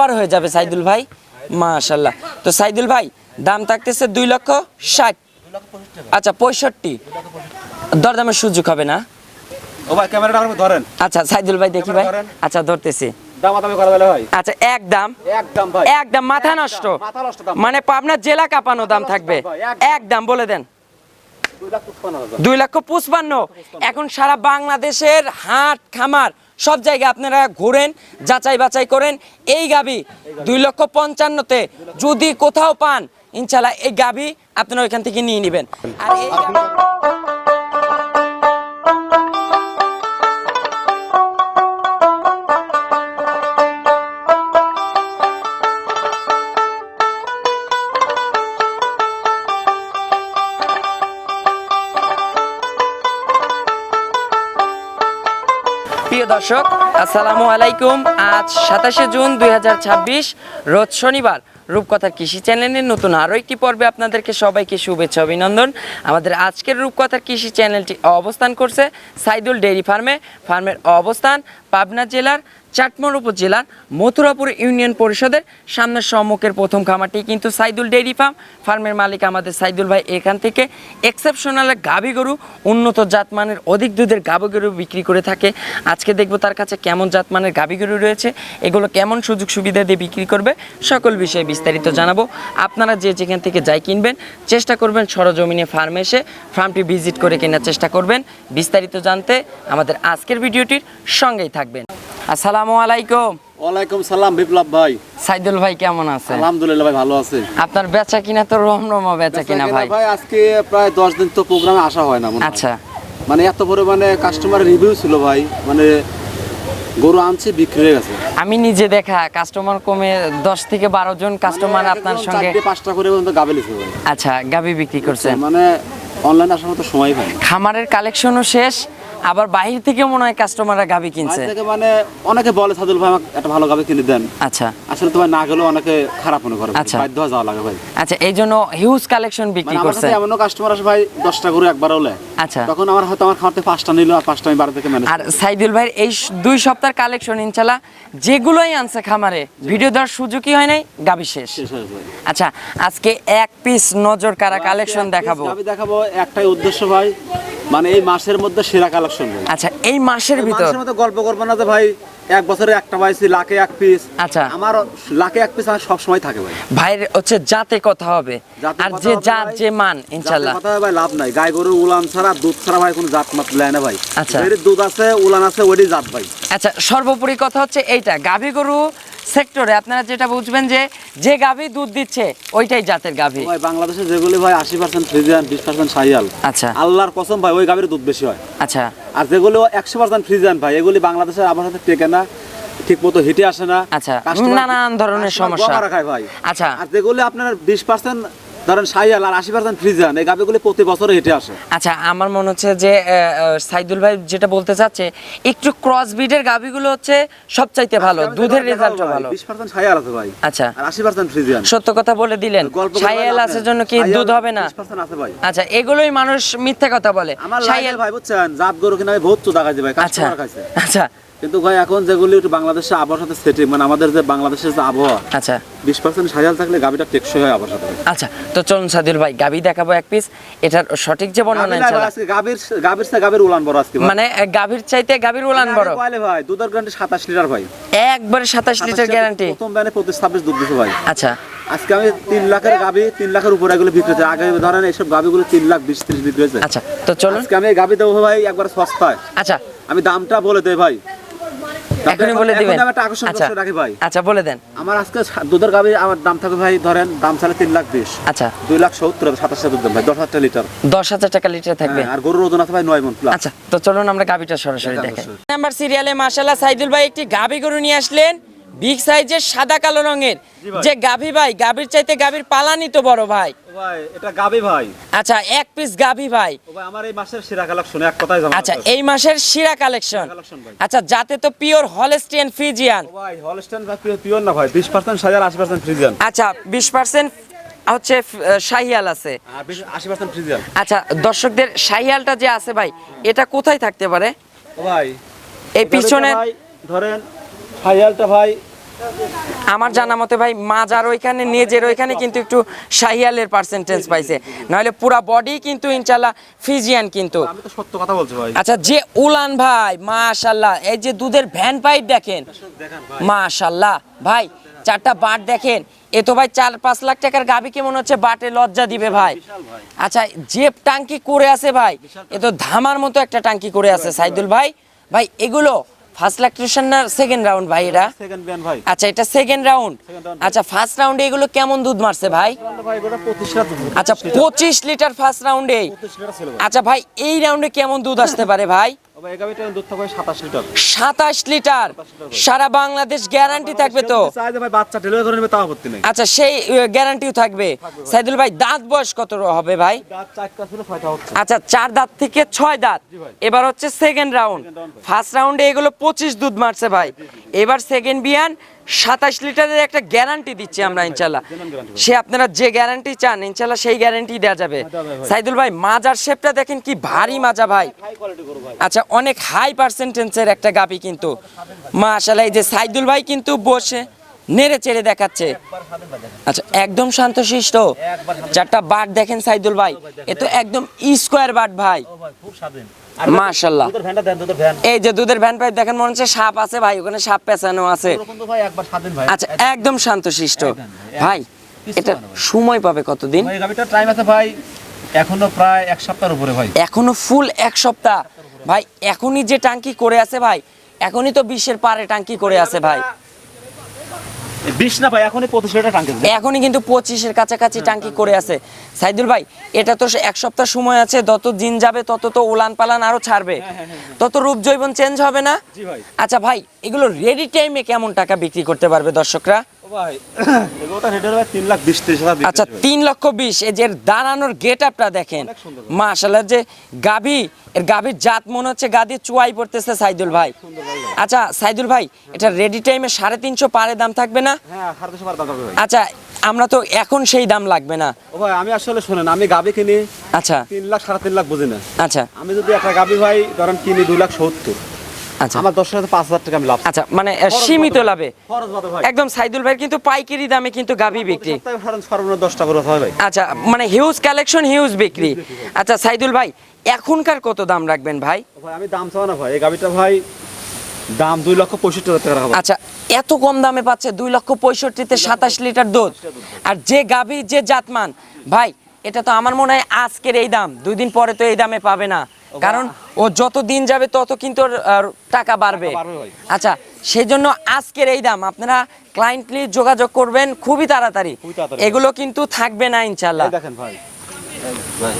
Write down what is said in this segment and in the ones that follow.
পার হয়ে যাবে সাইদুল ভাই, মাশাআল্লাহ। তো সাইদুল ভাই দাম থাকতেছে 2,60,000। আচ্ছা 65, দরদামের সুযোগ হবে না? ও ভাই ক্যামেরাটা আপনি ধরেন। আচ্ছা সাইদুল ভাই দেখি ভাই। আচ্ছা ধরতেছি। দামাদামি করা যাবে ভাই? আচ্ছা একদম ভাই একদম মাথা নষ্ট, মানে পাবনা জেলা কাঁপানো দাম থাকবে। একদম বলে দেন 2,55,000। এখন সারা বাংলাদেশের হাট খামার সব জায়গায় আপনারা ঘুরেন, যাচাই বাছাই করেন। এই গাবি 2,55,000-তে যদি কোথাও পান ইনশাল্লাহ এই গাবি আপনারা ওইখান থেকে নিয়ে নেবেন। আর এই প্রিয় দর্শক আসসালামু আলাইকুম। আজ 27শে জুন 2026 রোজ শনিবার। রূপকথার কৃষি চ্যানেলের নতুন আরও একটি পর্বে আপনাদেরকে সবাইকে শুভেচ্ছা অভিনন্দন। আমাদের আজকের রূপকথার কৃষি চ্যানেলটি অবস্থান করছে সাইদুল ডেইরি ফার্মে। ফার্মের অবস্থান পাবনা জেলার চাটমোহর উপজেলার মথুরাপুর ইউনিয়ন পরিষদের সামনের সম্মুখের প্রথম খামারটি কিন্তু সাইদুল ডেইরি ফার্ম। ফার্মের মালিক আমাদের সাইদুল ভাই এখান থেকে এক্সেপশনাল গাভী গরু, উন্নত জাতমানের অধিক দুধের গাভী গরু বিক্রি করে থাকে। আজকে দেখব তার কাছে কেমন জাতমানের গাভী গরু রয়েছে, এগুলো কেমন সুযোগ সুবিধা দিয়ে বিক্রি করবে, সকল বিষয়ে বিস্তারিত জানাবো। আপনারা যে যেখান থেকে যাই কিনবেন চেষ্টা করবেন সরজমিনে ফার্মে এসে ফার্মটি ভিজিট করে কেনার চেষ্টা করবেন। বিস্তারিত জানতে আমাদের আজকের ভিডিওটির সঙ্গেই থাকবেন। আসসালামু আলাইকুম। ওয়ালাইকুম সালাম বিপ্লব ভাই। সাইদুল ভাই কেমন আছে? আলহামদুলিল্লাহ ভাই ভালো আছে। আপনার বেচা কিনা তো রমরমা বেচা কিনা ভাই। ভাই আজকে প্রায় 10 দিন তো প্রোগ্রামে আসা হয় না। আচ্ছা মানে এত পরিমাণে কাস্টমারের রিভিউ ছিল ভাই, মানে গরু আনছে বিক্রি হয়ে গেছে। আমি নিজে দেখা কাস্টমার কমে 10 থেকে 12 জন কাস্টমার আপনার সঙ্গে 4-5টা করে পর্যন্ত গাভী লিখে ভাই। আচ্ছা গাভী বিক্রি করছেন, মানে অনলাইনে আসার মতো সময় পাই। খামারের কালেকশনও শেষ, আবার বাইরে থেকে মনে হয় কাস্টমাররা গাভী কিনছে। মানে অনেকে বলে সাদুল ভাই আমাকে একটা ভালো গাভী কিনে দেন। আচ্ছা আসলে তো ভাই না গেলেও অনেকে খারাপ মনে করে, বাধ্য হয়ে যাওয়া লাগে ভাই। আচ্ছা এই জন্য হিউজ কালেকশন বিক্রি করছে। এমনও কাস্টমার আসে ভাই 10টা করে একবার হলে, আচ্ছা তখন আমার হয়তো আমার খামার থেকে 5টা নিল আর 5টা আমি বাড়ি থেকে ম্যানেজ। আর সাইদুল ভাই এই 2 সপ্তাহের কালেকশন ইনশাআল্লাহ যেগুলোই আনছে খামারে ভিডিও দেওয়ার সুযোগই হয় নাই, গাভী শেষ। আচ্ছা আজকে এক পিস নজর কারা কালেকশন দেখাবো। গাভী দেখাবো একটাই উদ্দেশ্য ভাই, মানে এই মাসের মধ্যে সেরা কালেকশন ভাই। আচ্ছা এই মাসের ভিতর মধ্যে গল্প করবো না যে ভাই এক বছরে একটা পাইছি লাখে এক পিস। আচ্ছা আমার লাখে এক পিস আমার সব সময় থাকে ভাই। ভাইয়ের হচ্ছে জাতে কথা হবে, আর যে জাত যে মান ইনশাআল্লাহ কথা ভাই লাভ নাই। গাই গরু উলান ছাড়া দুধ ছাড়া ভাই কোনো জাত মাত লেয় না ভাই। আচ্ছা এর দুধ আছে উলান আছে ওইটাই জাত ভাই। আচ্ছা সর্বোপরি কথা হচ্ছে এইটা গাভী গরু সেক্টরে আপনারা যেটা বুঝবেন যে গাভী দুধ দিচ্ছে ওইটাই জাতের গাভী ভাই। বাংলাদেশে যেগুলি ভাই 80% ফ্রিজিয়ান 20% শাহিয়াল, আচ্ছা আল্লাহর কসম ভাই ওই গাভীর দুধ বেশি হয়। আচ্ছা আর যেগুলো 100% ফ্রিজিয়ান ভাই এগুলি বাংলাদেশের আবহাওয়ার সাথে টেকে না, ঠিক মতো হিটে আসে না। আচ্ছা নানান ধরনের সমস্যা খায় ভাই। আচ্ছা আর যেগুলি আপনার 20% ধরেন শাহিয়াল আর 80% ফ্রিজিয়ান, এই গাভীগুলি প্রতি বছরে হেঁটে আসে। আচ্ছা আমার মনে হচ্ছে যে সাইদুল ভাই যেটা বলতে চাচ্ছে একটু ক্রস ব্রিডের গাভীগুলো হচ্ছে সবচাইতে ভালো, দুধের রেজাল্টও ভালো। 20% শাহিয়াল আছে ভাই, আচ্ছা আর 80% ফ্রিজিয়ান। সত্য কথা বলে দিলেন, শাহিয়াল আছে জন্য কি দুধ হবে না? 20% আছে ভাই। আচ্ছা এগুলোই মানুষ মিথ্যা কথা বলে। শাহিয়াল ভাই বুঝছেন জাত গরু কিনা বহুত চোদা খাইছে ভাই, কাস্টমার খাইছে। আচ্ছা কিন্তু ভাই এখন যেগুলি একটু বাংলাদেশের আবহাওয়ার সাথে সেটিং, মানে আমাদের যে বাংলাদেশের যে আবহাওয়া, আচ্ছা 20% শাহিয়াল থাকলে গাভীটা টেকসই হয় আবহাওয়ার সাথে। আচ্ছা তো চলুন সাদিল ভাই গাভী দেখাবো এক পিস, এটার সঠিক যে বর্ণনা ইনশাআল্লাহ। আজকে গাভীর উলান বড় আজকে, মানে গাভীর চাইতে গাভীর উলান বড়। কয়লে ভাই দুধের গ্যারান্টি 27 লিটার ভাই, একবারে 27 লিটার গ্যারান্টি। প্রথম ব্যানে 25-26 দুধ দিছে ভাই। আচ্ছা আজকে আমি 3 লাখের গাভী 3 লাখের উপরে এগুলো বিক্রি হচ্ছে। আগে ধরেন এইসব গাভীগুলো 3,20,30 বিক্রি হয়েছে। আচ্ছা তো চলুন আজকে আমি এই গাভী দেবো ভাই একবার সস্তায়। আচ্ছা আমি দামটা বলে দেই ভাই, এখনই বলে দিবেন। আচ্ছা রাখি ভাই। আচ্ছা বলে দেন। আমার আজকে দুধের গাভী আমার দাম থাকবে ভাই, ধরেন দাম চালে 3,20,000। আচ্ছা 2,70,000 27 দুধ দেন ভাই, 10,000 লিটার, 10,000 টাকা লিটার থাকবে। আর গরুর ওজন আছে ভাই 9 মণ প্লাস। আচ্ছা তো চলুন আমরা গাভীটা সরাসরি দেখাই। নাম্বার সিরিয়ালে মাশাআল্লাহ সাইদুল ভাই একটি গাভী গরু নিয়ে আসলেন, বিগ সাইজের সাদা কালো রঙের। যে গাভী ভাই, গাভীর চাইতে গাভীর পালানি তো বড় ভাই। ভাই এটা গাভী ভাই। আচ্ছা এক পিস গাভী ভাই। ও ভাই আমার এই মাসের সেরা কালেকশন এক কথাই জানা। আচ্ছা এই মাসের সেরা কালেকশন। আচ্ছা যাতে তো পিওর হলস্টিয়ান ফ্রিজিয়ান। ও ভাই হলস্টাইন ভাই পিওর না ভাই, 20% শাহিয়াল 80% ফ্রিজিয়ান। আচ্ছা 20% হচ্ছে শাহিয়াল আছে, 80% ফ্রিজিয়ান। আচ্ছা দর্শকদের শাহিয়ালটা যে আছে ভাই এটা কোথায় থাকতে পারে? ও ভাই এই পিছনে ধরেন শাহিয়ালটা ভাই আমার জানা মতে ভাই মাজার ওইখানে নেজের ওইখানে কিন্তু একটু শাহিয়ালের পার্সেন্টেজ পাইছে, নাহলে পুরা বডি কিন্তু ইনশাল্লাহ ফিজিয়ান কিন্তু। আমি তো সত্য কথা বলছি ভাই। আচ্ছা যে উলান ভাই মাশাল্লাহ, এই যে দুধের ভ্যান পাইপ দেখেন দেখেন ভাই, মাশাল্লাহ ভাই, 4টা বাট দেখেন, এ তো ভাই 4-5 লাখ টাকার গাভী কেমন হচ্ছে বাটে লজ্জা দিবে ভাই। বিশাল ভাই। আচ্ছা যে টাঙ্কি করে আছে ভাই, এ তো ধামার মতো একটা টাঙ্কি করে আছে সাইদুল ভাই। ভাই এগুলো ফার্স্ট ল্যাকটেশন না সেকেন্ড রাউন্ড ভাই এটা? সেকেন্ড বিয়ান ভাই। আচ্ছা এটা সেকেন্ড রাউন্ড। আচ্ছা ফার্স্ট রাউন্ডে এগুলো কেমন দুধ মারছে ভাই? ভাই গোটা 25 লিটার দুধ। আচ্ছা 25 লিটার ফার্স্ট রাউন্ডে। 25 লিটার ছিল ভাই। আচ্ছা ভাই এই রাউন্ডে কেমন দুধ আসতে পারে ভাই? ও ভাই এই গাবিটা দুধ থাকবে 27 লিটার। 27 লিটার সারা বাংলাদেশ গ্যারান্টি থাকবে তো? চাই যে ভাই বাচ্চা ডেলিভারি করে নেবে তাও আপত্তি নেই। আচ্ছা সেই গ্যারান্টিও থাকবে। সাইদুল ভাই দাঁত বয়স কত হবে ভাই? দাঁত 4টা ছিল 6টা হচ্ছে। আচ্ছা 4 দাঁত থেকে 6 দাঁত। ভাই। এবার হচ্ছে সেকেন্ড রাউন্ড। ফার্স্ট রাউন্ডে এগুলো 25 দুধ মারছে ভাই। এবার সেকেন্ড বিয়ান 27 লিটারের একটা গ্যারান্টি দিচ্ছি আমরা ইনশাল্লাহ। সে আপনারা যে গ্যারান্টি চান ইনশাল্লাহ সেই গ্যারান্টি দেওয়া যাবে। সাইদুল ভাই মাজার শেপটা দেখেন কি ভারী মাজা ভাই। হাই কোয়ালিটি করো ভাই। আচ্ছা অনেক হাই পার্সেন্টেজের একটা গাভী কিন্তু মাশাআল্লাহ। এই যে সাইদুল ভাই কিন্তু বসে নেড়ে চেড়ে দেখাচ্ছে। আচ্ছা একদম শান্তশিষ্ট। 4টা বাট দেখেন সাইদুল ভাই, এ তো একদম স্কোয়ার বাট ভাই। ও ভাই খুব স্বাধীন। মাশাআল্লাহ। দুধের ভ্যানটা দেন, দুধের ভ্যান। এই যে দুধের ভ্যান পাইপ দেখেন, মনে হচ্ছে সাপ আছে ভাই, ওখানে সাপ পেঁচানো আছে। ওরকম তো ভাই একবার স্বাধীন ভাই। আচ্ছা একদম শান্তশিষ্ট ভাই। কিছু এটা হয় না ভাই। সময় পাবে কতদিন? ভাই গাবিটা টাইম আছে ভাই এখনো প্রায় 1 সপ্তাহের উপরে ভাই। এখনো ফুল 1 সপ্তাহ ভাই। এখনই যে টাঙ্কি করে আছে ভাই, এখনই তো 20-এর পারে টাঙ্কি করে আছে ভাই। 20 না ভাই এখনই 25 লিটার টাঙ্কি। এখনই কিন্তু 25-এর কাছাকাছি টাঙ্কি করে আছে সাইদুল ভাই। এটা তো 1 সপ্তাহ সময় আছে, যত দিন যাবে তত তো উলান পালান আরো ছাড়বে, তত রূপ জৈবন চেঞ্জ হবে না? জি ভাই। আচ্ছা ভাই এগুলো রেডি টাইমে কেমন টাকা বিক্রি করতে পারবে দর্শকরা? ও ভাই এগুলোটা রেট হবে 3,20,000। আচ্ছা 3,20,000। এই যে দাঁড়ানোর গেট আপটা দেখেন অনেক সুন্দর। মাশাআল্লাহ। যে গাভী, এর গাভীর জাত মনে হচ্ছে গাদি চুয়াই পড়তেছে সাইদুল ভাই। আচ্ছা সাইদুল ভাই এটা রেডি টাইমে 350 পারে দাম থাকবে না? হ্যাঁ 350 পার দাম হবে ভাই। আচ্ছা আমরা তো এখন সেই দাম লাগবে না। ও ভাই আমি আসলে শুনেন, আমি গাবি কিনি আচ্ছা 3 লাখ 3.5 লাখ বুঝি না। আচ্ছা আমি যদি একটা গাবি ভাই ধরেন কিনি 2,70,000, আচ্ছা আমার 10,000 5,000 টাকা আমি লাভ। আচ্ছা মানে সীমিত লাভে খরচ বাদে ভাই। একদম সাইদুল ভাই কিন্তু পাইকারি দামে কিন্তু গাভী বিক্রি। সপ্তাহে ধরেন সর্বনিম্ন 10টা করে হয় ভাই। আচ্ছা মানে হিউজ কালেকশন হিউজ বিক্রি। আচ্ছা সাইদুল ভাই এখনকার কত দাম রাখবেন ভাই? ও ভাই আমি দাম চাও না ভাই, এই গাবিটা ভাই দাম 2,65,000 টাকা রাখা। আচ্ছা এত কম দামে পাচ্ছে 2,65,000-তে 27 লিটার দুধ। আর যে গাভী যে জাতমান ভাই, এটা তো আমার মনে হয় আজকের এই দাম 2 দিন পরে তো এই দামে পাবে না, কারণ ও যত দিন যাবে তত কিন্তু ওর, টাকা বাড়বে। ভাই। আচ্ছা সেই জন্য আজকের এই দাম আপনারা ক্লায়েন্টলি যোগাযোগ করবেন খুবই তাড়াতাড়ি। এগুলো কিন্তু থাকবে না ইনশাল্লাহ। এই দেখেন ভাই।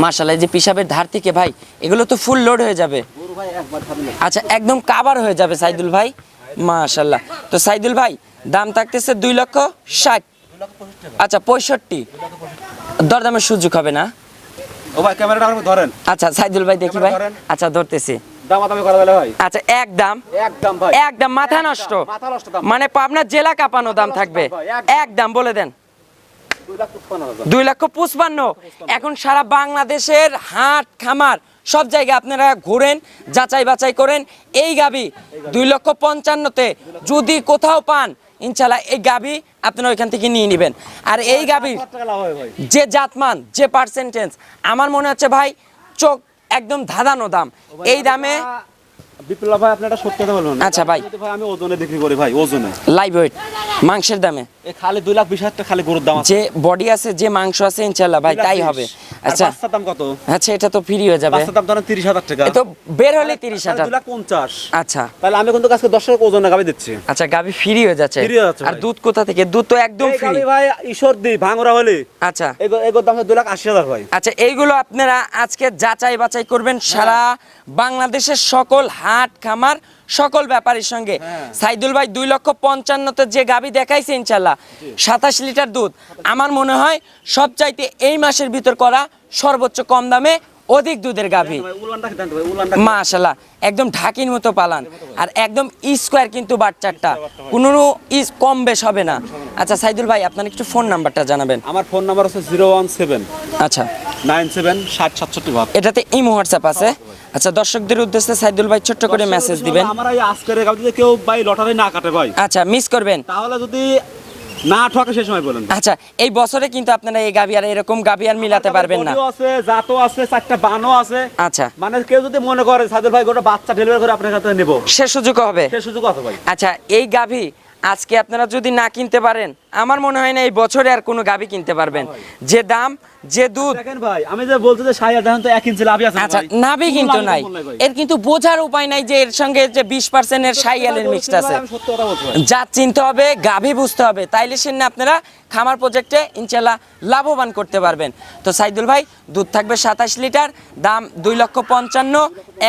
মাশাআল্লাহ। এই যে পিসাবের ধার থেকে ভাই এগুলো তো ফুল লোড হয়ে যাবে। গরু ভাই একবার খাবেন না। আচ্ছা একদম কাভার হয়ে যাবে সাইদুল ভাই। মাশাআল্লাহ। তো সাইদুল ভাই দাম থাকতেছে 2,60,000। আচ্ছা 65 দরদামের সুযোগ হবে না? ও ভাই ক্যামেরাটা আপনি ধরেন। আচ্ছা সাইদুল ভাই দেখি ভাই। ক্যামেরা ধরেন। আচ্ছা ধরতেছি। দামাদামি করা যাবে ভাই। আচ্ছা একদম একদম ভাই। একদম মাথা নষ্ট, মাথা নষ্ট দাম। মানে পাবনার জেলা কাঁপানো দাম থাকবে। ভাই, একদম। একদম বলে দেন। 2,55,000। 2,55,000। এখন সারা বাংলাদেশের হাট খামার সব জায়গায় আপনারা ঘুরেন, যাচাই বাছাই করেন, এই গাবি 2,55,000-তে যদি কোথাও পান ইনশাল্লাহ এই গাবি আপনারা ওইখান থেকে নিয়ে নেবেন। আর এই গাবি 5,000 টাকা লাভ হবে ভাই। যে জাতমান যে পার্সেন্টেজ আমার মনে হচ্ছে ভাই চোখ একদম ধাঁধানো দাম। এই দামে বিপ্লব ভাই আপনি এটা সত্যি কথা বলুন। আচ্ছা ভাই। ভাই আমি ওজনে বিক্রি করি ভাই, ওজনে। লাইভ ওয়েট মাংসের দামে এই খালি 2,20,000 টাকা খালি গরুর দাম আছে। যে বডি আছে যে মাংস আছে ইনশাল্লাহ ভাই তাই হবে। আচ্ছা বাচ্চার দাম কত? আচ্ছা এটা তো ফ্রি হয়ে যাবে। বাচ্চার দাম ধরেন 30,000 টাকা। এ তো বের হলে 30,000। 2,50,000। আচ্ছা তাহলে আমি কিন্তু আজকে 10 টাকা ওজনে গাবি দিচ্ছি। আচ্ছা গাবি ফ্রি হয়ে যাচ্ছে। Free হয়ে যাচ্ছে আর ভাই। দুধ কোথা থেকে? দুধ তো একদম এই ফ্রি। গাবি ভাই ঈশ্বরদী ভাঙরা হলে আচ্ছা এগোর দাম 2,80,000 ভাই। আচ্ছা এইগুলো আপনারা আজকে যাচাই বাছাই করবেন সারা বাংলাদেশের সকল হাট খামার সকল ব্যাপারীর সঙ্গে। সাইদুল ভাই 2,55,000-তে যে গাবি দেখাইছে ইনশাল্লাহ 27 লিটার দুধ, আমার মনে হয় সবচাইতে এই মাসের ভিতর করা সর্বোচ্চ কম দামে অধিক দুধের গাভী। ভাই উলানটা কি দেন ভাই, উলানটা মাশাআল্লাহ একদম ঢাকির মতো পালান, আর একদম স্কোয়ার কিন্তু বাচ্চাটা কোনো ইস কম বেশ হবে না। আচ্ছা সাইদুল ভাই আপনার একটু ফোন নাম্বারটা জানাবেন। আমার ফোন নাম্বার হচ্ছে 017 আচ্ছা 97 60 67 ভাব। এটাতে ইমো হোয়াটসঅ্যাপ আছে। আচ্ছা, দর্শকদের উদ্দেশ্যে সাইদুল ভাই ছোট্ট করে মেসেজ দিবেন। আমার এই আজকের গাবিতে কেউ ভাই লটারি না কাটে ভাই, আচ্ছা, মিস করবেন তাহলে যদি না ঠকে সেই সময় বলেন। আচ্ছা, এই বছরে কিন্তু আপনারা এই গাভী আর এরকম গাভী আর মিলাতে পারবেন না। গরু আছে, জাতও আছে, 4টা বানও আছে। আচ্ছা, মানে কেউ যদি মনে করে সাইদুল ভাই গোটা বাচ্চা ডেলিভারি করে আপনার কাছে নেব, সে সুযোগ হবে। সে সুযোগ আছে ভাই। আচ্ছা, এই গাভী আজকে আপনারা যদি না কিনতে পারেন, আমার মনে হয় না এই বছরে আর কোনো গাভী কিনতে পারবেন। যে দাম, যে দুধ। দেখেন ভাই, আমি যে বলতে যে সাইয়া দেখেন তো 1 ইঞ্চি লাভই আছে না আচ্ছা, ভাই। নাভি কিন্তু নাই, এর কিন্তু বোঝার উপায় নাই যে এর সঙ্গে যে 20% এর সাইয়ালের মিক্সড আছে। আমি সত্যি কথা বলছি ভাই। জাত চিনতে হবে, গাভী বুঝতে হবে, তাইলে সেখানে আপনারা খামার প্রজেক্টে ইনশাল্লাহ লাভবান করতে পারবেন। তো সাইদুল ভাই, দুধ থাকবে 27 লিটার, দাম 2,55,000,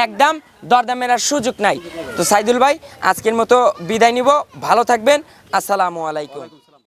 একদম, দরদামের আর সুযোগ নাই। তো সাইদুল ভাই, আজকের মতো বিদায় নিব, ভালো থাকবেন, আসসালামু আলাইকুম।